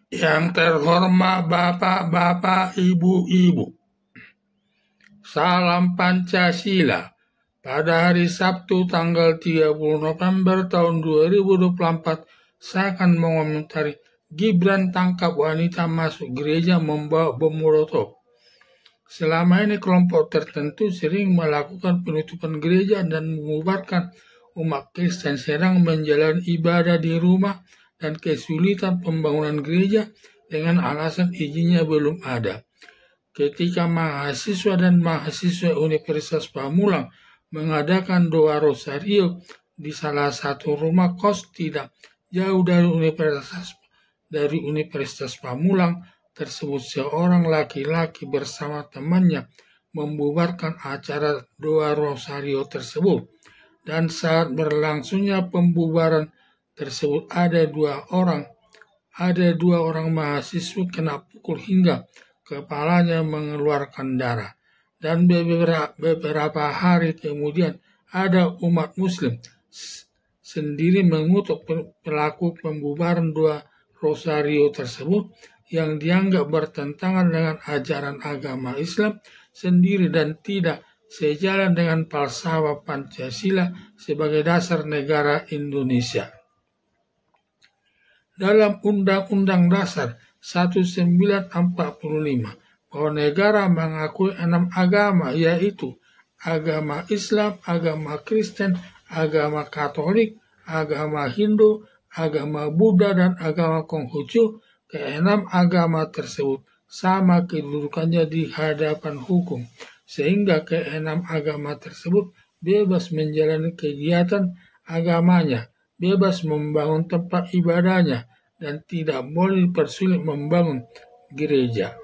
Yang terhormat Bapak-bapak, Ibu-ibu, salam Pancasila. Pada hari Sabtu tanggal 30 November tahun 2024, saya akan mengomentari Gibran tangkap wanita masuk gereja membawa bom molotov. Selama ini kelompok tertentu sering melakukan penutupan gereja dan membubarkan umat Kristen sedang menjalani ibadah di rumah dan kesulitan pembangunan gereja dengan alasan izinnya belum ada. Ketika mahasiswa dan mahasiswa Universitas Pamulang mengadakan doa rosario di salah satu rumah kos tidak jauh dari Universitas Pamulang tersebut, seorang laki-laki bersama temannya membubarkan acara doa rosario tersebut. Dan saat berlangsungnya pembubaran tersebut ada dua orang mahasiswa kena pukul hingga kepalanya mengeluarkan darah. Dan beberapa hari kemudian ada umat muslim sendiri mengutuk pelaku pembubaran doa rosario tersebut yang dianggap bertentangan dengan ajaran agama Islam sendiri dan tidak sejalan dengan falsafah Pancasila sebagai dasar negara Indonesia. Dalam Undang-Undang Dasar 1945, bahwa negara mengakui 6 agama, yaitu agama Islam, agama Kristen, agama Katolik, agama Hindu, agama Buddha, dan agama Konghucu. Keenam agama tersebut sama kedudukannya di hadapan hukum, sehingga keenam agama tersebut bebas menjalani kegiatan agamanya, bebas membangun tempat ibadahnya, dan tidak boleh dipersulit membangun gereja.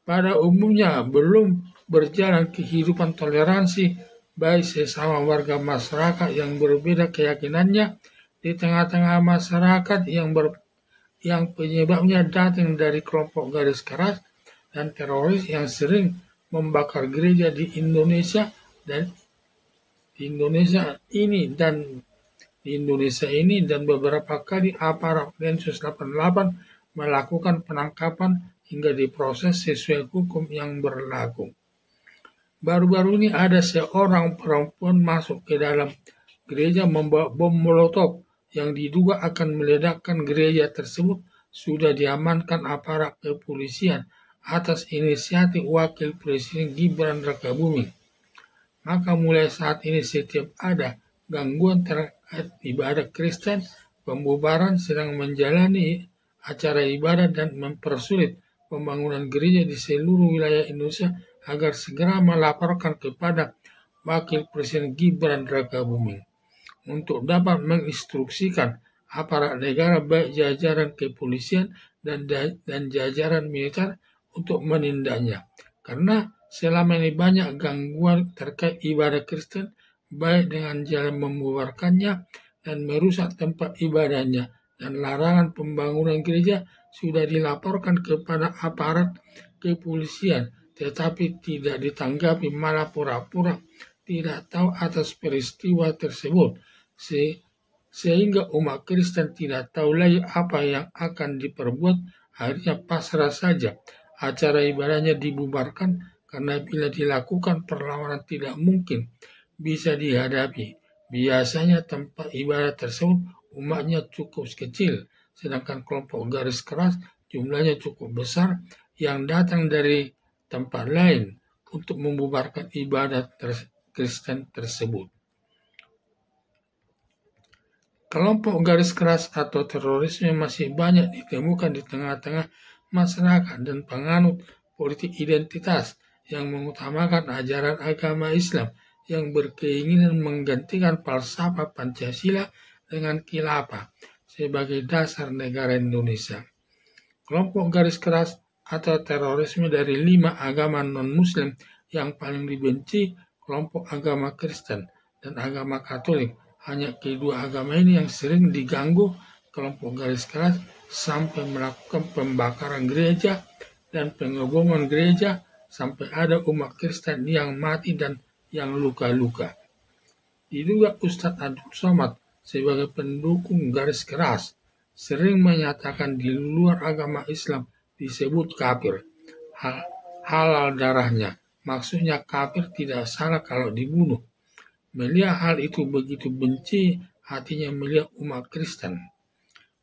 Pada umumnya belum berjalan kehidupan toleransi baik sesama warga masyarakat yang berbeda keyakinannya di tengah-tengah masyarakat yang penyebabnya datang dari kelompok garis keras dan teroris yang sering membakar gereja di Indonesia ini dan beberapa kali aparat Densus 88 melakukan penangkapan hingga diproses sesuai hukum yang berlaku. Baru-baru ini ada seorang perempuan masuk ke dalam gereja membawa bom molotov yang diduga akan meledakkan gereja tersebut sudah diamankan aparat kepolisian atas inisiatif Wakil Presiden Gibran Rakabuming. Maka mulai saat ini setiap ada gangguan terkait ibadah Kristen, pembubaran sedang menjalani acara ibadah dan mempersulit pembangunan gereja di seluruh wilayah Indonesia agar segera melaporkan kepada Wakil Presiden Gibran Rakabuming untuk dapat menginstruksikan aparat negara baik jajaran kepolisian dan jajaran militer untuk menindaknya. Karena selama ini banyak gangguan terkait ibadah Kristen baik dengan jalan membubarkannya dan merusak tempat ibadahnya, dan larangan pembangunan gereja sudah dilaporkan kepada aparat kepolisian tetapi tidak ditanggapi, malah pura-pura tidak tahu atas peristiwa tersebut, sehingga umat Kristen tidak tahu lagi apa yang akan diperbuat. Akhirnya pasrah saja, acara ibadahnya dibubarkan karena bila dilakukan perlawanan tidak mungkin bisa dihadapi. Biasanya tempat ibadah tersebut umatnya cukup kecil, sedangkan kelompok garis keras jumlahnya cukup besar yang datang dari tempat lain untuk membubarkan ibadah Kristen tersebut. Kelompok garis keras atau terorisme masih banyak ditemukan di tengah-tengah masyarakat dan penganut politik identitas yang mengutamakan ajaran agama Islam yang berkeinginan menggantikan falsafah Pancasila dengan khilafah sebagai dasar negara Indonesia. Kelompok garis keras atau terorisme dari 5 agama non-Muslim yang paling dibenci kelompok agama Kristen dan agama Katolik. Hanya kedua agama ini yang sering diganggu kelompok garis keras sampai melakukan pembakaran gereja dan pengeboman gereja sampai ada umat Kristen yang mati dan yang luka-luka. Diduga Ustadz Abdul Somad sebagai pendukung garis keras sering menyatakan di luar agama Islam disebut kafir. Halal darahnya, maksudnya kafir tidak salah kalau dibunuh. Melihat hal itu begitu benci, hatinya melihat umat Kristen.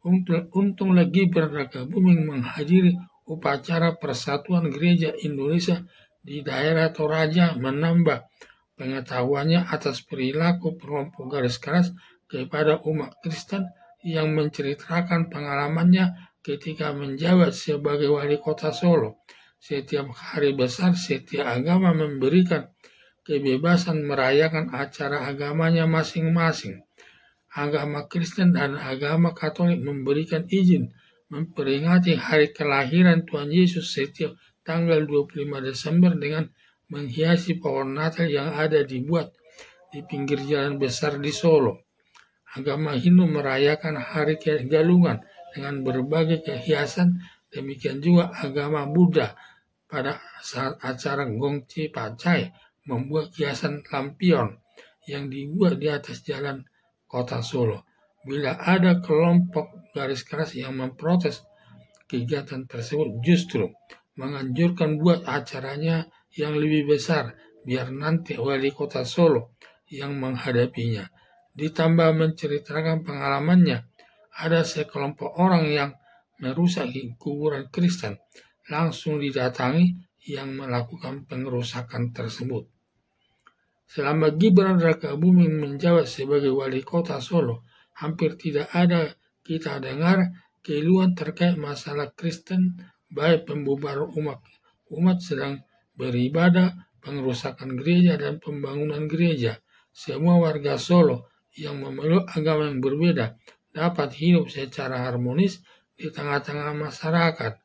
Untung lagi Raka Buming menghadiri upacara Persatuan Gereja Indonesia di daerah Toraja, menambah pengetahuannya atas perilaku kelompok garis keras kepada umat Kristen yang menceritakan pengalamannya ketika menjabat sebagai wali kota Solo. Setiap hari besar, setiap agama memberikan kebebasan merayakan acara agamanya masing-masing. Agama Kristen dan agama Katolik memberikan izin memperingati hari kelahiran Tuhan Yesus setiap tanggal 25 Desember dengan menghiasi pohon Natal yang ada dibuat di pinggir jalan besar di Solo. Agama Hindu merayakan hari Galungan dengan berbagai kehiasan, demikian juga agama Buddha pada saat acara Gongchi Pacai membuat hiasan lampion yang dibuat di atas jalan kota Solo. Bila ada kelompok garis keras yang memprotes kegiatan tersebut, justru menganjurkan buat acaranya yang lebih besar, biar nanti wali kota Solo yang menghadapinya. Ditambah menceritakan pengalamannya, ada sekelompok orang yang merusak kuburan Kristen, langsung didatangi yang melakukan pengerusakan tersebut. Selama Gibran Rakabuming menjabat sebagai wali kota Solo, hampir tidak ada kita dengar keluhan terkait masalah Kristen, baik pembubaran umat sedang beribadah, pengerusakan gereja, dan pembangunan gereja. Semua warga Solo yang memeluk agama yang berbeda dapat hidup secara harmonis di tengah-tengah masyarakat.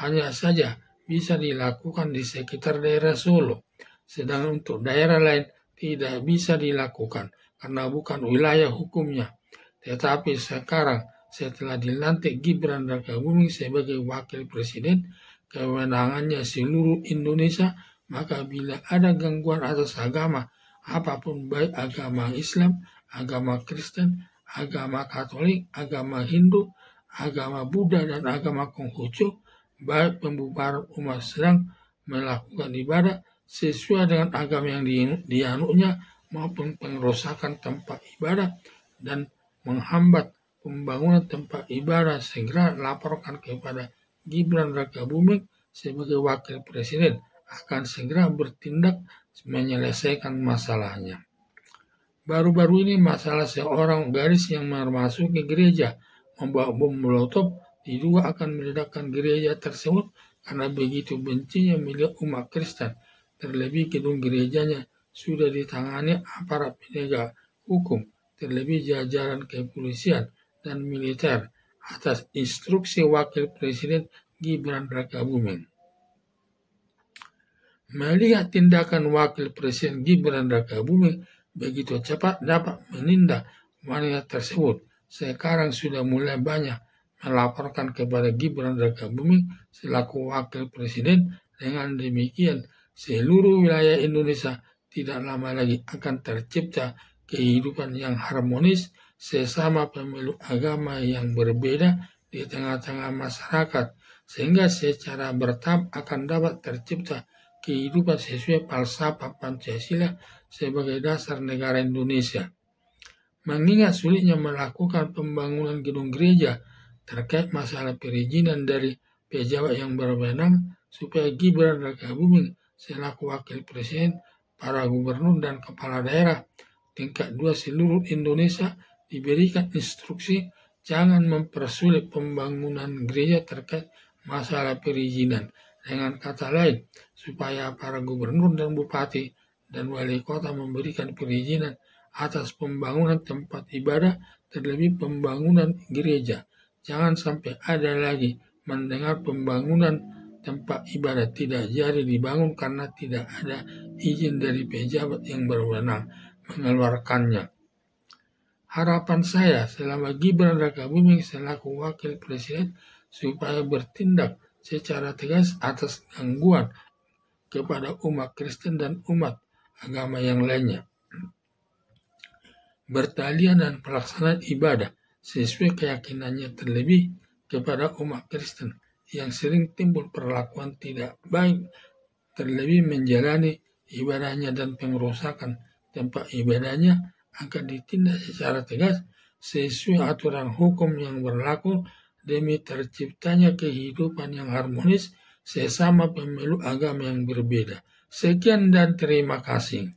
Hanya saja bisa dilakukan di sekitar daerah Solo, sedang untuk daerah lain tidak bisa dilakukan karena bukan wilayah hukumnya. Tetapi sekarang setelah dilantik Gibran Rakabuming sebagai wakil presiden, kewenangannya seluruh Indonesia, maka bila ada gangguan atas agama, apapun baik agama Islam, agama Kristen, agama Katolik, agama Hindu, agama Buddha, dan agama Konghucu, baik pembubaran umat sedang melakukan ibadah sesuai dengan agama yang dianutnya maupun pengerusakan tempat ibadah dan menghambat pembangunan tempat ibadah, segera laporkan kepada Gibran Rakabuming sebagai wakil presiden, akan segera bertindak menyelesaikan masalahnya. Baru-baru ini masalah seorang garis yang memasuki gereja membawa bom molotov diduga akan meledakkan gereja tersebut karena begitu bencinya melihat umat Kristen. Terlebih gedung gerejanya sudah ditangani aparat penegak hukum, terlebih jajaran kepolisian dan militer atas instruksi Wakil Presiden Gibran Rakabuming. Melihat tindakan Wakil Presiden Gibran Rakabuming begitu cepat dapat menindak wanita tersebut, sekarang sudah mulai banyak melaporkan kepada Gibran Rakabuming selaku Wakil Presiden. Dengan demikian, seluruh wilayah Indonesia tidak lama lagi akan tercipta kehidupan yang harmonis sesama pemeluk agama yang berbeda di tengah-tengah masyarakat, sehingga secara bertahap akan dapat tercipta kehidupan sesuai falsafah Pancasila sebagai dasar negara Indonesia. Mengingat sulitnya melakukan pembangunan gedung gereja terkait masalah perizinan dari pejabat yang berwenang, supaya Gibran Rakabuming selaku wakil presiden, para gubernur dan kepala daerah tingkat 2 seluruh Indonesia diberikan instruksi jangan mempersulit pembangunan gereja terkait masalah perizinan. Dengan kata lain, supaya para gubernur dan bupati dan wali kota memberikan perizinan atas pembangunan tempat ibadah, terlebih pembangunan gereja. Jangan sampai ada lagi mendengar pembangunan tempat ibadah tidak jadi dibangun karena tidak ada izin dari pejabat yang berwenang mengeluarkannya. Harapan saya selama Gibran Rakabuming selaku wakil presiden supaya bertindak secara tegas atas gangguan kepada umat Kristen dan umat agama yang lainnya. Bertalian dan pelaksanaan ibadah sesuai keyakinannya, terlebih kepada umat Kristen yang sering timbul perlakuan tidak baik, terlebih menjalani ibadahnya dan pengerusakan tempat ibadahnya akan ditindak secara tegas sesuai aturan hukum yang berlaku demi terciptanya kehidupan yang harmonis sesama pemeluk agama yang berbeda. Sekian dan terima kasih.